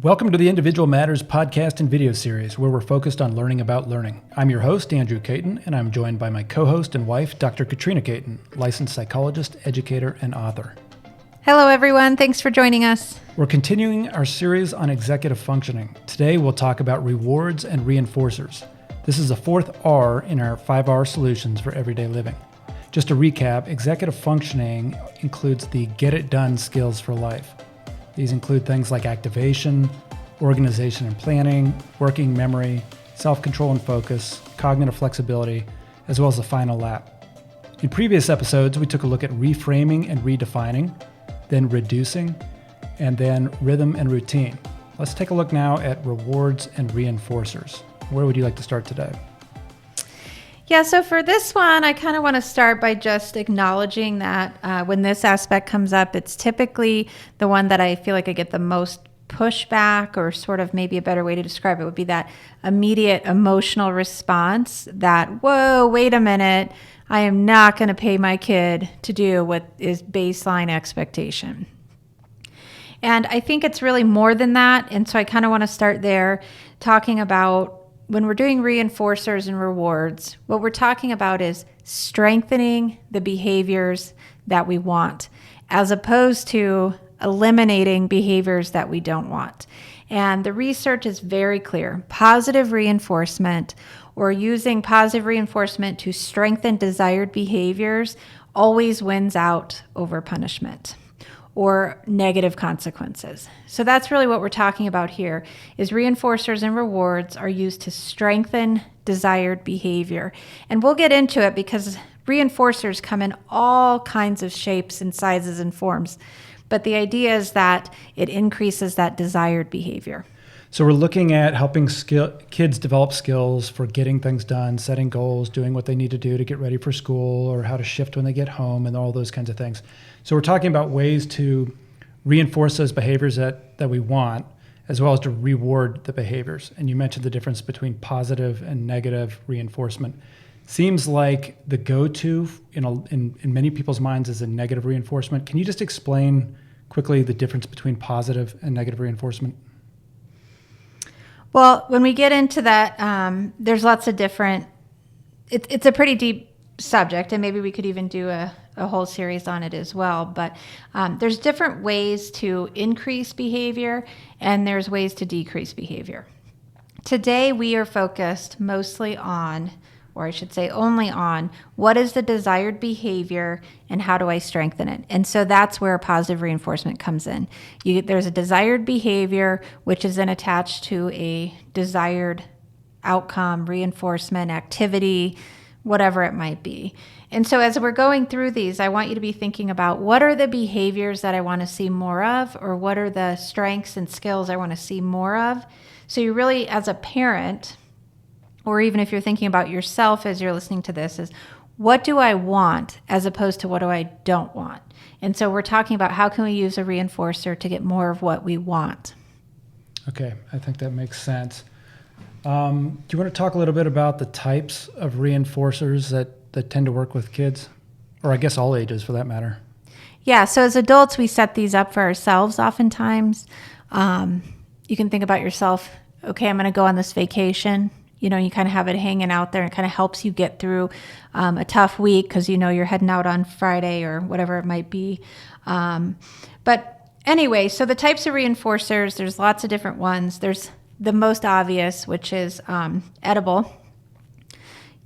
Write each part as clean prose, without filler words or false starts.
Welcome to the Individual Matters podcast and video series, where we're focused on learning about learning. I'm your host, Andrew Caton, and I'm joined by my co-host and wife, Dr. Katrina Caton, licensed psychologist, educator, and author. Hello, everyone. Thanks for joining us. We're continuing our series on executive functioning. Today, we'll talk about rewards and reinforcers. This is the fourth R in our 5R solutions for everyday living. Just to recap, executive functioning includes the get-it-done skills for life. These include things like activation, organization and planning, working memory, self-control and focus, cognitive flexibility, as well as the final lap. In previous episodes, we took a look at reframing and redefining, then reducing, and then rhythm and routine. Let's take a look now at rewards and reinforcers. Where would you like to start today? Yeah, so for this one, I kind of want to start by just acknowledging that when this aspect comes up, it's typically the one that I feel like I get the most pushback, or sort of maybe a better way to describe it would be that immediate emotional response that, whoa, wait a minute, I am not going to pay my kid to do what is baseline expectation. And I think it's really more than that. And so I kind of want to start there talking about when we're doing reinforcers and rewards, what we're talking about is strengthening the behaviors that we want, as opposed to eliminating behaviors that we don't want. And the research is very clear. Positive reinforcement, or using positive reinforcement to strengthen desired behaviors, always wins out over punishment or negative consequences. So that's really what we're talking about here, is reinforcers and rewards are used to strengthen desired behavior. And we'll get into it because reinforcers come in all kinds of shapes and sizes and forms. But the idea is that it increases that desired behavior. So we're looking at helping kids develop skills for getting things done, setting goals, doing what they need to do to get ready for school, or how to shift when they get home, and all those kinds of things. So we're talking about ways to reinforce those behaviors that we want, as well as to reward the behaviors. And you mentioned the difference between positive and negative reinforcement. Seems like the go-to in many people's minds is a negative reinforcement. Can you just explain quickly the difference between positive and negative reinforcement? Well, when we get into that, there's lots of different, it's a pretty deep subject, and maybe we could even do a whole series on it as well. But there's different ways to increase behavior, and there's ways to decrease behavior. Today, we are focused mostly on, or I should say only on, what is the desired behavior and how do I strengthen it? And so that's where positive reinforcement comes in. There's a desired behavior, which is then attached to a desired outcome, reinforcement, activity, whatever it might be. And so as we're going through these, I want you to be thinking about what are the behaviors that I want to see more of, or what are the strengths and skills I want to see more of. So you really, as a parent, or even if you're thinking about yourself as you're listening to this, is what do I want as opposed to what do I don't want? And so we're talking about how can we use a reinforcer to get more of what we want. Okay, I think that makes sense. Do you want to talk a little bit about the types of reinforcers that tend to work with kids, or I guess all ages for that matter? Yeah, so as adults, we set these up for ourselves oftentimes. You can think about yourself, okay, I'm going to go on this vacation. You know, you kind of have it hanging out there and kind of helps you get through a tough week because you know you're heading out on Friday or whatever it might be. But anyway, so the types of reinforcers, there's lots of different ones. There's the most obvious, which is edible.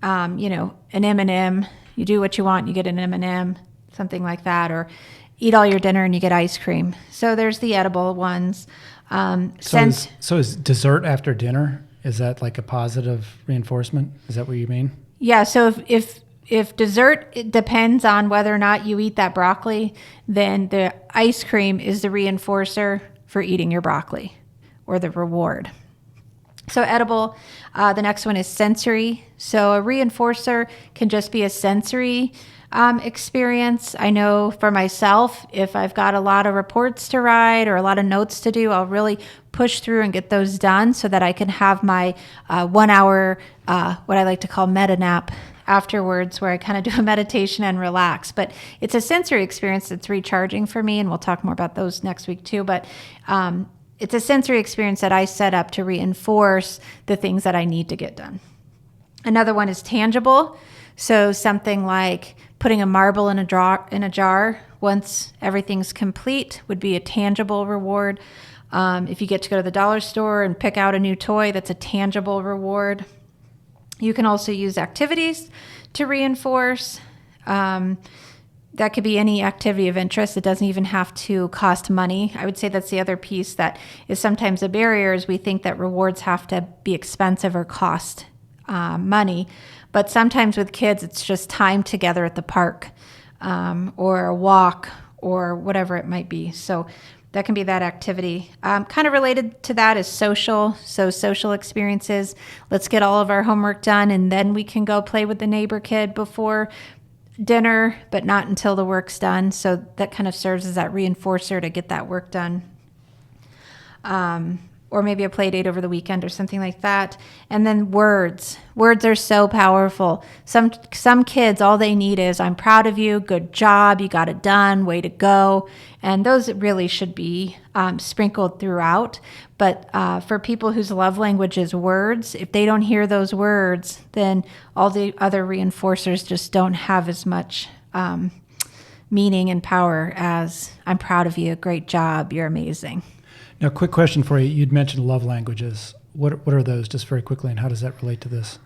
An M&M, you do what you want, you get an M&M, something like that, or eat all your dinner and you get ice cream. So there's the edible ones. So is dessert after dinner, is that like a positive reinforcement? Is that what you mean? Yeah, so if dessert, it depends on whether or not you eat that broccoli, then the ice cream is the reinforcer for eating your broccoli, or the reward. So edible, the next one is sensory. So a reinforcer can just be a sensory experience. I know for myself, if I've got a lot of reports to write or a lot of notes to do, I'll really push through and get those done so that I can have my 1 hour, what I like to call meta nap afterwards, where I kind of do a meditation and relax. But it's a sensory experience that's recharging for me, and we'll talk more about those next week too. But it's a sensory experience that I set up to reinforce the things that I need to get done. Another one is tangible. So something like putting a marble in a jar once everything's complete would be a tangible reward. If you get to go to the dollar store and pick out a new toy, that's a tangible reward. You can also use activities to reinforce. That could be any activity of interest. It doesn't even have to cost money. I would say that's the other piece that is sometimes a barrier, is we think that rewards have to be expensive or cost money. But sometimes with kids, it's just time together at the park or a walk or whatever it might be. So that can be that activity. Kind of related to that is social. So social experiences. Let's get all of our homework done, and then we can go play with the neighbor kid before dinner, but not until the work's done. So that kind of serves as that reinforcer to get that work done. Or maybe a play date over the weekend or something like that. And then words. Words are so powerful. Some kids, all they need is, I'm proud of you, good job, you got it done, way to go. And those really should be sprinkled throughout. But for people whose love language is words, if they don't hear those words, then all the other reinforcers just don't have as much meaning and power as, I'm proud of you, great job, you're amazing. Now, quick question for you. You'd mentioned love languages. What are those, just very quickly, and how does that relate to this?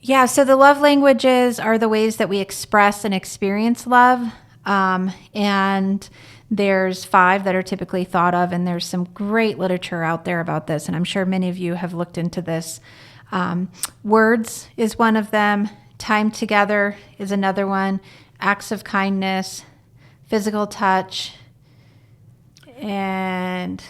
Yeah, so the love languages are the ways that we express and experience love. And there's 5 that are typically thought of, and there's some great literature out there about this, and I'm sure many of you have looked into this. Words is one of them. Time together is another one. Acts of kindness, physical touch, and...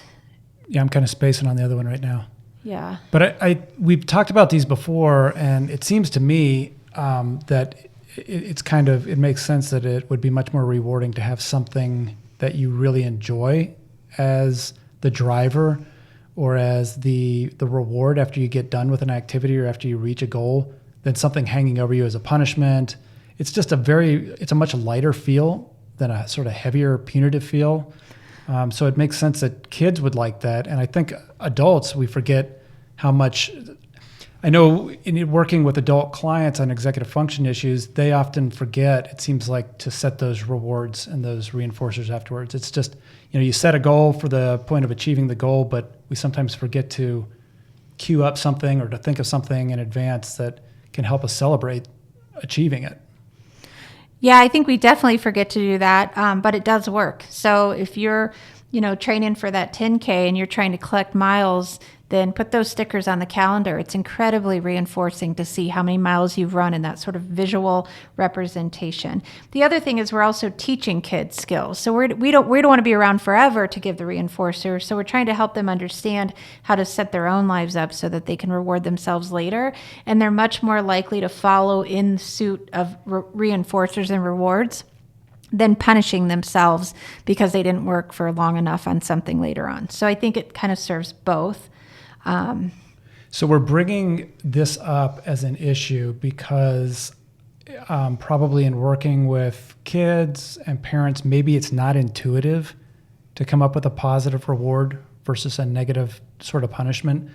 Yeah, I'm kind of spacing on the other one right now. Yeah. But we've talked about these before, and it seems to me that it makes sense that it would be much more rewarding to have something that you really enjoy as the driver or as the reward after you get done with an activity or after you reach a goal than something hanging over you as a punishment. It's just it's a much lighter feel than a sort of heavier punitive feel. So it makes sense that kids would like that. And I think adults, we forget how much. I know in working with adult clients on executive function issues, they often forget, it seems like, to set those rewards and those reinforcers afterwards. It's just, you set a goal for the point of achieving the goal, but we sometimes forget to cue up something or to think of something in advance that can help us celebrate achieving it. Yeah, I think we definitely forget to do that, but it does work. So if you're, training for that 10K and you're trying to collect miles, then put those stickers on the calendar. It's incredibly reinforcing to see how many miles you've run in that sort of visual representation. The other thing is we're also teaching kids skills. So we don't want to be around forever to give the reinforcer. So we're trying to help them understand how to set their own lives up so that they can reward themselves later. And they're much more likely to follow in suit of reinforcers and rewards than punishing themselves because they didn't work for long enough on something later on. So I think it kind of serves both. So we're bringing this up as an issue because probably in working with kids and parents, maybe it's not intuitive to come up with a positive reward versus a negative sort of punishment.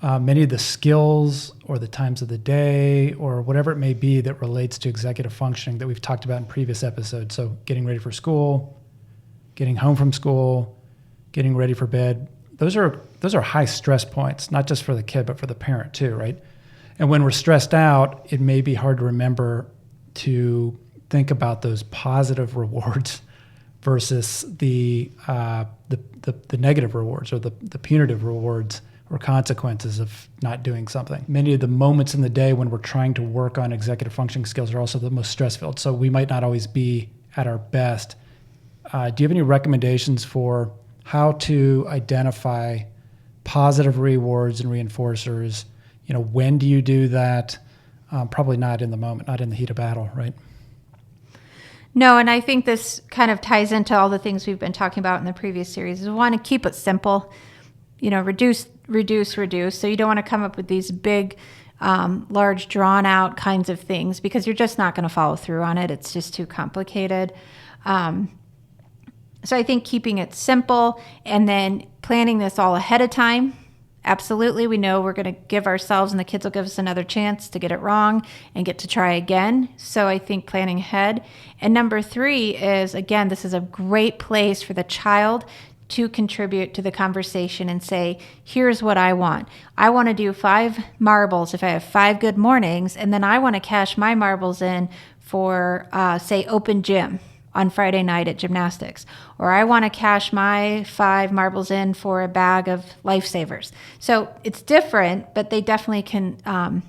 Many of the skills or the times of the day or whatever it may be that relates to executive functioning that we've talked about in previous episodes. So getting ready for school, getting home from school, getting ready for bed. Those are high stress points, not just for the kid, but for the parent too, right? And when we're stressed out, it may be hard to remember to think about those positive rewards versus the negative rewards or the punitive rewards or consequences of not doing something. Many of the moments in the day when we're trying to work on executive functioning skills are also the most stress-filled, so we might not always be at our best. Do you have any recommendations for how to identify positive rewards and reinforcers? When do you do that? Probably not in the moment, not in the heat of battle, right? No, and I think this kind of ties into all the things we've been talking about in the previous series. We want to keep it simple, reduce. So you don't want to come up with these big, large, drawn out kinds of things because you're just not going to follow through on it. It's just too complicated. So I think keeping it simple and then planning this all ahead of time. Absolutely, we know we're going to give ourselves and the kids will give us another chance to get it wrong and get to try again. So I think planning ahead. And number 3 is, again, this is a great place for the child to contribute to the conversation and say, here's what I want. I want to do 5 marbles if I have 5 good mornings, and then I want to cash my marbles in for, say, open gym on Friday night at gymnastics. Or I want to cash my 5 marbles in for a bag of Lifesavers. So it's different, but they definitely can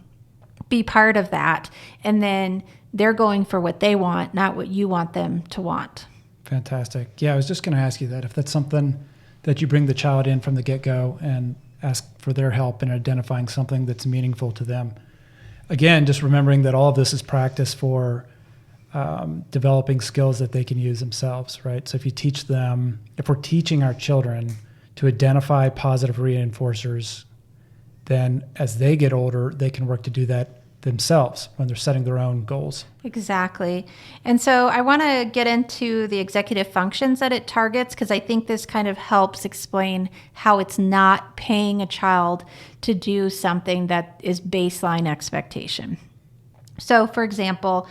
be part of that. And then they're going for what they want, not what you want them to want. Fantastic. Yeah, I was just going to ask you that if that's something that you bring the child in from the get-go and ask for their help in identifying something that's meaningful to them. Again, just remembering that all of this is practice for developing skills that they can use themselves, right? So if you teach them, if we're teaching our children to identify positive reinforcers, then as they get older, they can work to do that themselves when they're setting their own goals. Exactly. And so I want to get into the executive functions that it targets, because I think this kind of helps explain how it's not paying a child to do something that is baseline expectation. So for example,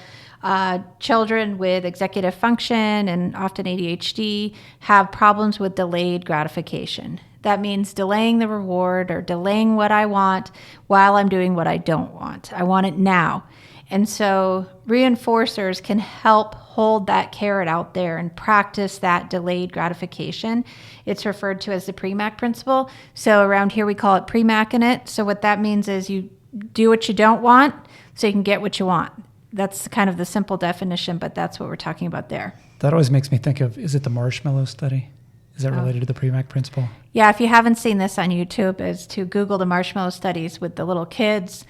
children with executive function and often ADHD have problems with delayed gratification. That means delaying the reward or delaying what I want while I'm doing what I don't want. I want it now. And so reinforcers can help hold that carrot out there and practice that delayed gratification. It's referred to as the PreMac Principle. So around here we call it PreMacing it. So what that means is you do what you don't want so you can get what you want. That's kind of the simple definition, but that's what we're talking about there. That always makes me think of, is it the marshmallow study? Is that related to the PreMac Principle? Yeah, if you haven't seen this on YouTube, is to Google the marshmallow studies with the little kids.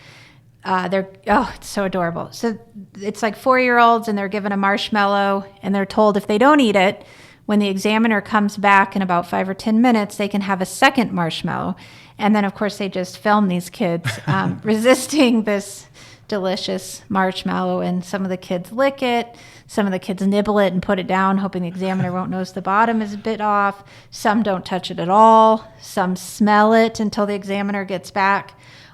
It's so adorable. So it's like 4-year-olds and they're given a marshmallow and they're told if they don't eat it, when the examiner comes back in about 5 or 10 minutes, they can have a second marshmallow. And then, of course, they just film these kids resisting this delicious marshmallow, and some of the kids lick it, some of the kids nibble it and put it down, hoping the examiner won't notice the bottom is a bit off. Some don't touch it at all. Some smell it until the examiner gets back.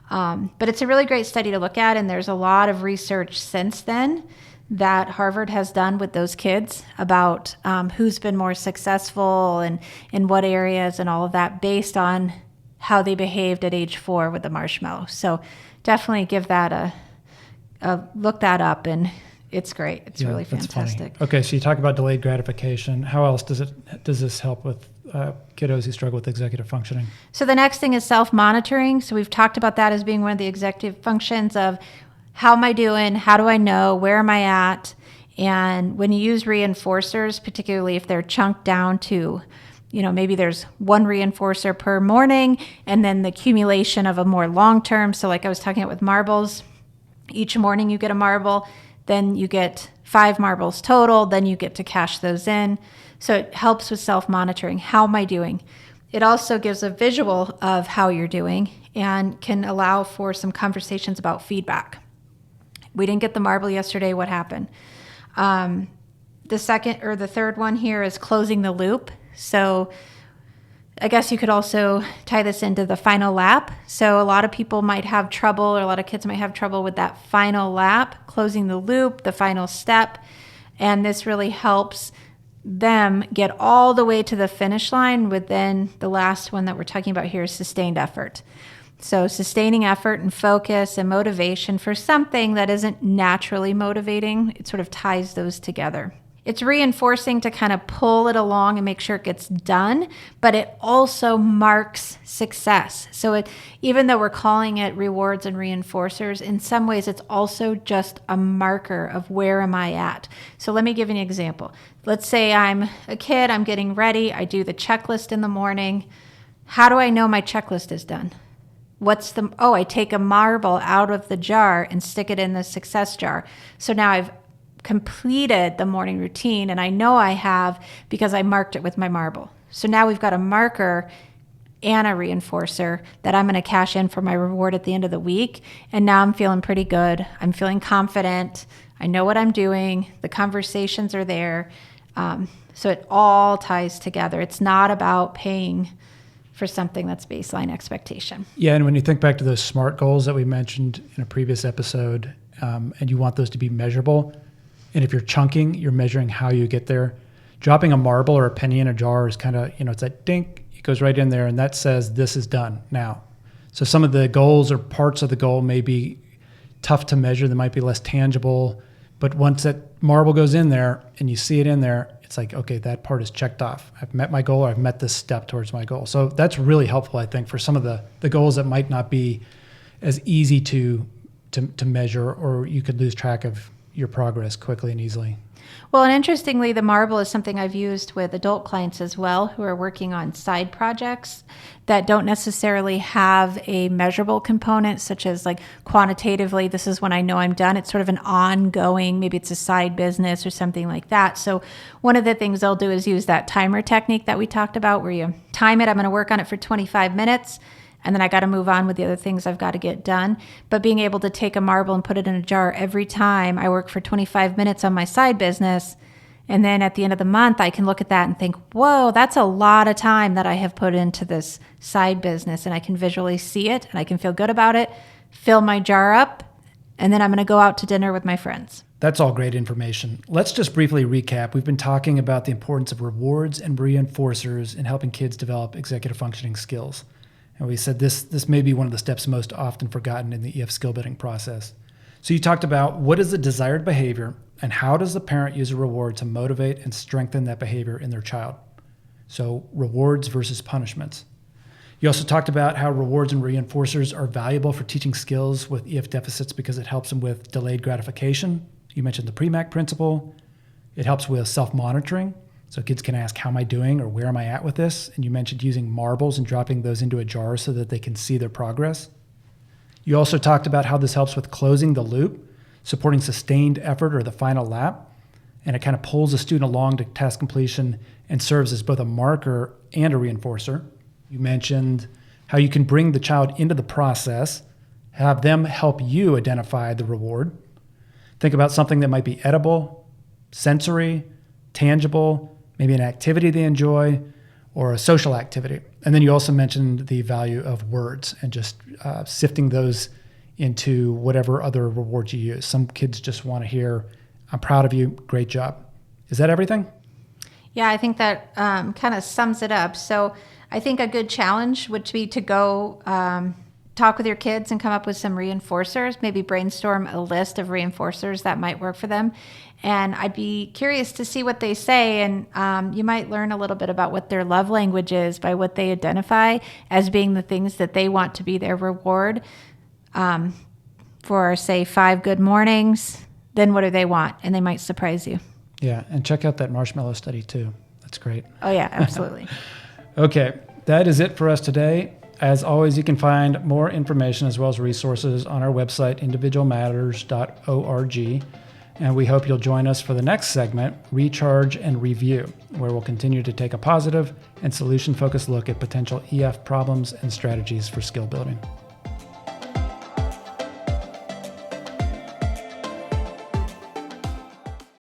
But it's a really great study to look at, and there's a lot of research since then that Harvard has done with those kids about who's been more successful and in what areas and all of that based on how they behaved at age 4 with the marshmallow. So definitely give that a look that up, and it's great. It's really fantastic. Okay, so you talk about delayed gratification. How else does this help with kiddos who struggle with executive functioning? So the next thing is self-monitoring. So we've talked about that as being one of the executive functions of how am I doing? How do I know? Where am I at? And when you use reinforcers, particularly if they're chunked down to, maybe there's one reinforcer per morning and then the accumulation of a more long-term. So like I was talking about with marbles, each morning you get a marble, then you get 5 marbles total, then you get to cash those in. So it helps with self-monitoring. How am I doing? It also gives a visual of how you're doing and can allow for some conversations about feedback. We didn't get the marble yesterday. What happened? The second or the third one here is closing the loop. So I guess you could also tie this into the final lap. So a lot of people might have trouble, or a lot of kids might have trouble with that final lap, closing the loop, the final step. And this really helps them get all the way to the finish line with then the last one that we're talking about here is sustained effort. So sustaining effort and focus and motivation for something that isn't naturally motivating, it sort of ties those together. It's reinforcing to kind of pull it along and make sure it gets done, but it also marks success. So even though we're calling it rewards and reinforcers, in some ways it's also just a marker of where am I at. So let me give you an example. Let's say I'm a kid, I'm getting ready, I do the checklist in the morning. How do I know my checklist is done? I take a marble out of the jar and stick it in the success jar. So now I've completed the morning routine, and I know I have because I marked it with my marble. So now we've got a marker and a reinforcer that I'm going to cash in for my reward at the end of the week. And now I'm feeling pretty good. I'm feeling confident. I know what I'm doing. The conversations are there. So it all ties together. It's not about paying for something that's baseline expectation. Yeah, and when you think back to those SMART goals that we mentioned in a previous episode, and you want those to be measurable, and if you're chunking, you're measuring how you get there. Dropping a marble or a penny in a jar is kind of, it's that dink, it goes right in there, and that says this is done now. So some of the goals or parts of the goal may be tough to measure, they might be less tangible, but once that marble goes in there and you see it in there, it's like, okay, that part is checked off. I've met my goal, or I've met this step towards my goal. So that's really helpful, I think, for some of the goals that might not be as easy to measure, or you could lose track of your progress quickly and easily. Well, and interestingly, the marble is something I've used with adult clients as well who are working on side projects that don't necessarily have a measurable component, such as like quantitatively, this is when I know I'm done. It's sort of an ongoing, maybe it's a side business or something like that. So one of the things they'll do is use that timer technique that we talked about, where you time it. I'm going to work on it for 25 minutes. And then I got to move on with the other things I've got to get done. But being able to take a marble and put it in a jar every time I work for 25 minutes on my side business, and then at the end of the month, I can look at that and think, whoa, that's a lot of time that I have put into this side business. And I can visually see it, and I can feel good about it, fill my jar up, and then I'm going to go out to dinner with my friends. That's all great information. Let's just briefly recap. We've been talking about the importance of rewards and reinforcers in helping kids develop executive functioning skills. And we said this may be one of the steps most often forgotten in the EF skill building process. So you talked about what is the desired behavior and how does the parent use a reward to motivate and strengthen that behavior in their child. So rewards versus punishments. You also talked about how rewards and reinforcers are valuable for teaching skills with EF deficits because it helps them with delayed gratification. You mentioned the PreMac Principle. It helps with self-monitoring. So kids can ask, how am I doing, or where am I at with this? And you mentioned using marbles and dropping those into a jar so that they can see their progress. You also talked about how this helps with closing the loop, supporting sustained effort or the final lap. And it kind of pulls the student along to task completion and serves as both a marker and a reinforcer. You mentioned how you can bring the child into the process, have them help you identify the reward. Think about something that might be edible, sensory, tangible, maybe an activity they enjoy, or a social activity. And then you also mentioned the value of words and just sifting those into whatever other rewards you use. Some kids just want to hear, I'm proud of you, great job. Is that everything? Yeah, I think that kind of sums it up. So I think a good challenge would be to go talk with your kids and come up with some reinforcers, maybe brainstorm a list of reinforcers that might work for them. And I'd be curious to see what they say. And you might learn a little bit about what their love language is by what they identify as being the things that they want to be their reward. For, say, 5 good mornings, then what do they want? And they might surprise you. Yeah, and check out that marshmallow study too. That's great. Oh, yeah, absolutely. Okay, that is it for us today. As always, you can find more information as well as resources on our website, individualmatters.org. And we hope you'll join us for the next segment, Recharge and Review, where we'll continue to take a positive and solution-focused look at potential EF problems and strategies for skill building.